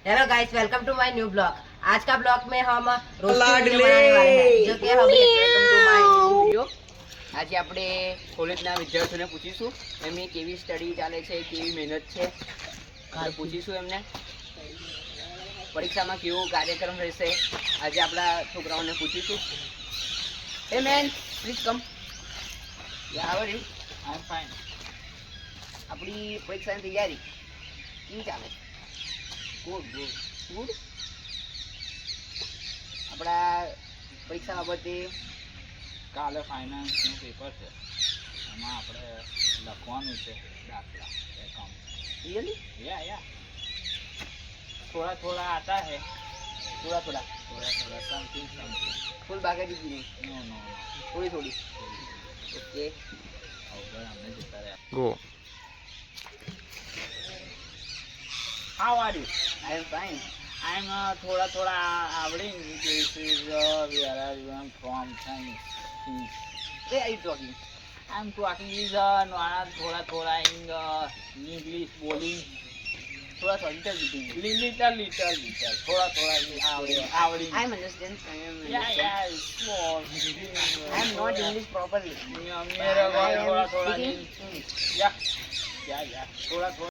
Hello guys, welcome to my new blog. आज का blog में हम रोस्टी बनाने वाले हैं, जो कि हम welcome to my new video. આજે આપણે કોલેજના વિદ્યાર્થીઓને પૂછીશું એમની કેવી સ્ટડી ચાલે છે, કેવી મહેનત છે। આપણે પૂછીશું એમને પરીક્ષામાં કેવો કાર્યક્રમ રહેશે। આજે આપણા છોકરાઓને પૂછીશું। Hey man, please come. Yeah how are you? I am fine. આપણી પરીક્ષાની તૈયારી કેવી ચાલે? Good good good. આપણા પરીક્ષા બાબતે કાલે ફાઇનાન્સનું પેપર છે, એમાં આપણે લખવાનું છે દાખલા એકાઉન્ટ। રિયલી या थोड़ा थोड़ा आता है, થોડા થોડા थोड़ा थोड़ा समथिंग समथिंग। ફૂલ બાકાયદગી નહીં, नो नो नो થોડી થોડી। ઓકે, अवघड हमने जता रहा। ગો। How are you? I am fine. I am थोड़ा थोड़ा आवड़ी this is where are you am from things. Way are you talking? I am talking is थोड़ा थोड़ा इन इंग्लिश बोलिंग, થોડા થોડા little bit little little little थोड़ा थोड़ा आवड़ी आवड़ी। આઈ એમ understand, I am yeah understand. Small I am not English properly. मेरा I am थोड़ा थोड़ा speaking English. या थोड़ा थोड़ा